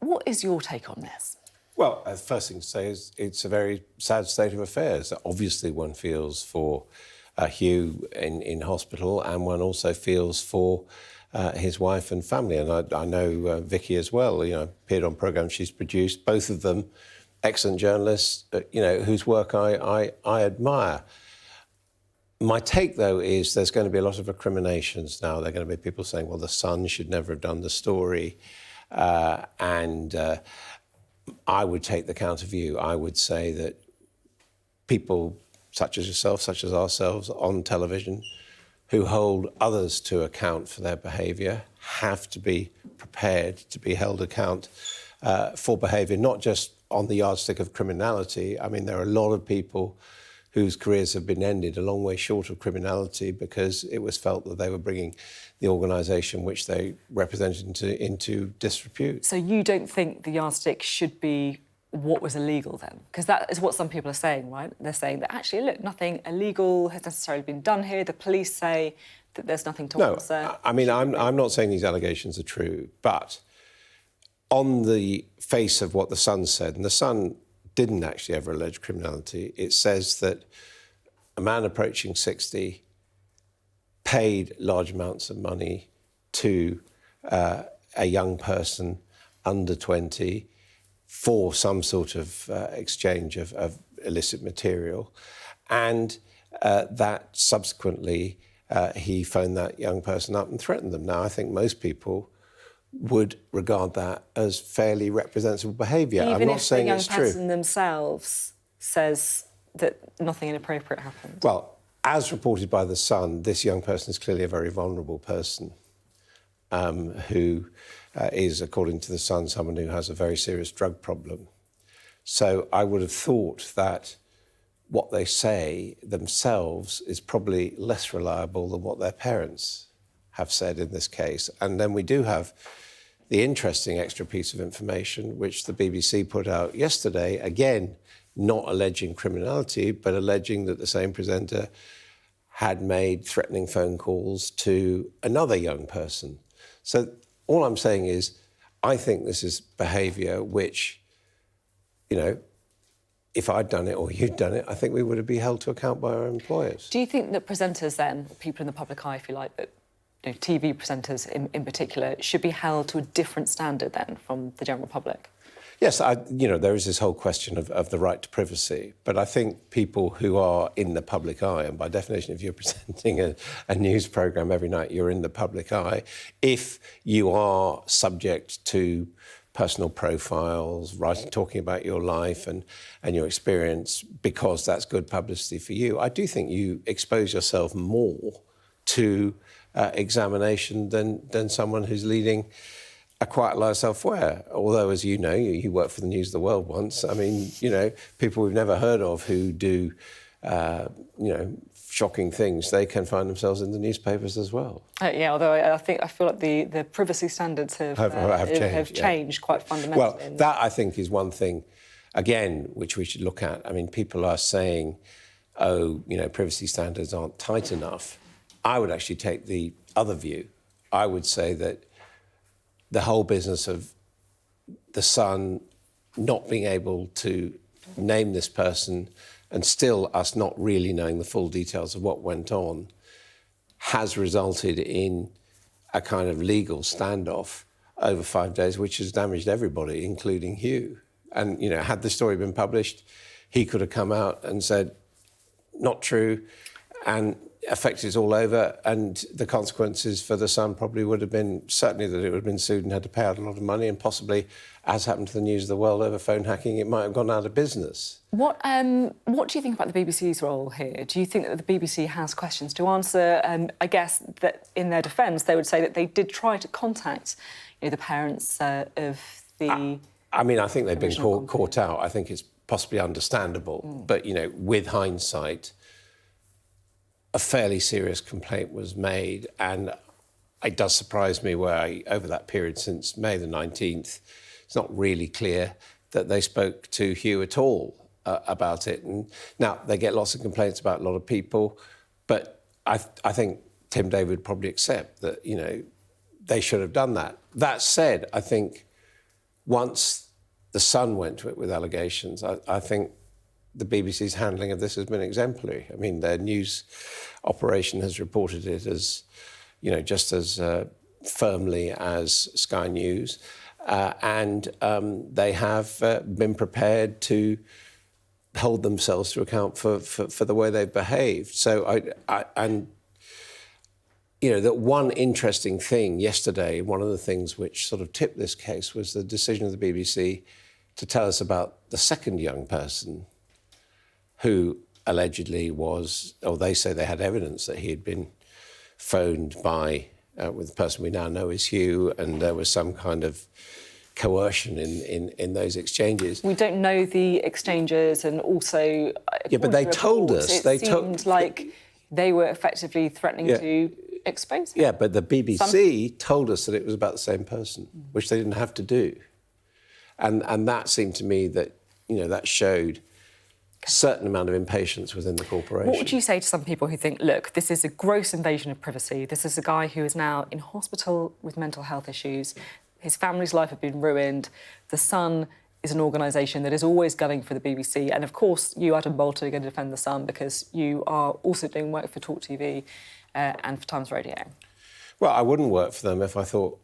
What is your take on this? Well, the first thing to say is it's a very sad state of affairs. Obviously, one feels for Hugh in hospital, and one also feels for his wife and family. And I know Vicky as well, appeared on programmes she's produced, both of them excellent journalists, whose work I admire. My take, though, is there's going to be a lot of recriminations now. There are going to be people saying, well, the Sun should never have done the story. I would take the counter view. I would say that people such as yourself, such as ourselves, on television, who hold others to account for their behaviour, have to be prepared to be held account for behaviour, not just on the yardstick of criminality. I mean, there are a lot of people whose careers have been ended a long way short of criminality because it was felt that they were bringing the organisation which they represented into disrepute. So you don't think the yardstick should be what was illegal then? Because that is what some people are saying, right? They're saying that actually, look, nothing illegal has necessarily been done here. The police say that there's nothing to answer. No, I mean, I'm not saying these allegations are true, but on the face of what the Sun said, and the Sun didn't actually ever allege criminality, it says that a man approaching 60 paid large amounts of money to a young person under 20 for some sort of exchange of illicit material, and that subsequently he phoned that young person up and threatened them. Now, I think most people would regard that as fairly reprehensible behaviour. I'm not saying it's true. Even if the young person themselves says that nothing inappropriate happened? Well, as reported by The Sun, this young person is clearly a very vulnerable person who is, according to The Sun, someone who has a very serious drug problem. So I would have thought that what they say themselves is probably less reliable than what their parents have said in this case. And then we do have the interesting extra piece of information which the BBC put out yesterday, again, not alleging criminality, but alleging that the same presenter had made threatening phone calls to another young person. So all I'm saying is, I think this is behaviour which, if I'd done it or you'd done it, I think we would have been held to account by our employers. Do you think that presenters then, people in the public eye, if you like, but TV presenters in particular, should be held to a different standard then from the general public? Yes, there is this whole question of the right to privacy, but I think people who are in the public eye, and by definition, if you're presenting a news programme every night, you're in the public eye. If you are subject to personal profiles, talking about your life and your experience, because that's good publicity for you, I do think you expose yourself more to examination than someone who's leading a quiet life elsewhere. Although, as you know, you worked for the News of the World once. I mean, people we've never heard of who do, shocking things, they can find themselves in the newspapers as well. Yeah, although I feel like the privacy standards have changed quite fundamentally. Well, that, I think, is one thing, again, which we should look at. I mean, people are saying, privacy standards aren't tight enough. I would actually take the other view. I would say that the whole business of The Sun not being able to name this person and still us not really knowing the full details of what went on has resulted in a kind of legal standoff over 5 days, which has damaged everybody, including Hugh. And, had the story been published, he could have come out and said, not true, and effect is all over, and the consequences for The Sun probably would have been, certainly that it would have been sued and had to pay out a lot of money, and possibly, as happened to the News of the World over phone hacking, it might have gone out of business. What do you think about the BBC's role here? Do you think that the BBC has questions to answer? I guess that in their defence, they would say that they did try to contact the parents of the... I mean, I think they've been caught out. I think it's possibly understandable. But, with hindsight, a fairly serious complaint was made, and it does surprise me where over that period since May the 19th, it's not really clear that they spoke to Hugh at all about it. And now, they get lots of complaints about a lot of people, but I think Tim David would probably accept that, they should have done that. That said, I think once the Sun went to it with allegations, I think the BBC's handling of this has been exemplary. I mean, their news operation has reported it as, just as firmly as Sky News, and they have been prepared to hold themselves to account for the way they've behaved. So that one interesting thing yesterday, one of the things which sort of tipped this case was the decision of the BBC to tell us about the second young person who allegedly was, or they say they had evidence that he had been phoned by, with the person we now know as Hugh, and there was some kind of coercion in those exchanges. We don't know the exchanges, and also... Yeah, but they told us. It seemed like they were effectively threatening to expose him. Yeah, but the BBC told us that it was about the same person, which they didn't have to do. And that seemed to me that, that showed a certain amount of impatience within the corporation. What would you say to some people who think, look, this is a gross invasion of privacy, this is a guy who is now in hospital with mental health issues, his family's life had been ruined, The Sun is an organisation that is always gunning for the BBC, and of course you, Adam Boulton, are going to defend The Sun because you are also doing work for Talk TV and for Times Radio. Well, I wouldn't work for them if I thought,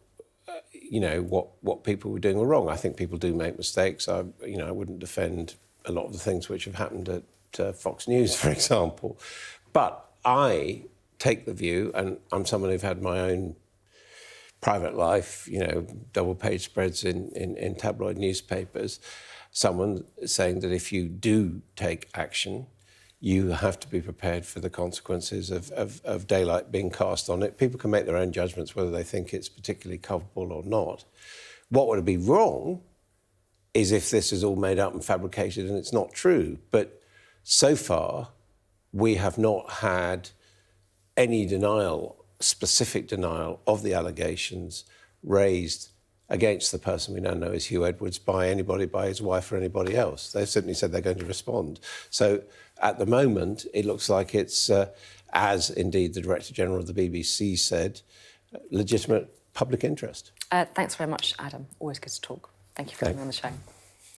what people were doing were wrong. I think people do make mistakes. I wouldn't defend a lot of the things which have happened at Fox News, for example. But I take the view, and I'm someone who've had my own private life, double-page spreads in tabloid newspapers, someone saying that if you do take action, you have to be prepared for the consequences of daylight being cast on it. People can make their own judgments whether they think it's particularly culpable or not. What would be wrong is if this is all made up and fabricated and it's not true. But so far, we have not had any denial, specific denial of the allegations raised against the person we now know as Hugh Edwards by anybody, by his wife or anybody else. They've simply said they're going to respond. So at the moment, it looks like it's, as indeed the Director General of the BBC said, legitimate public interest. Thanks very much, Adam. Always good to talk. Thank you for coming on the show.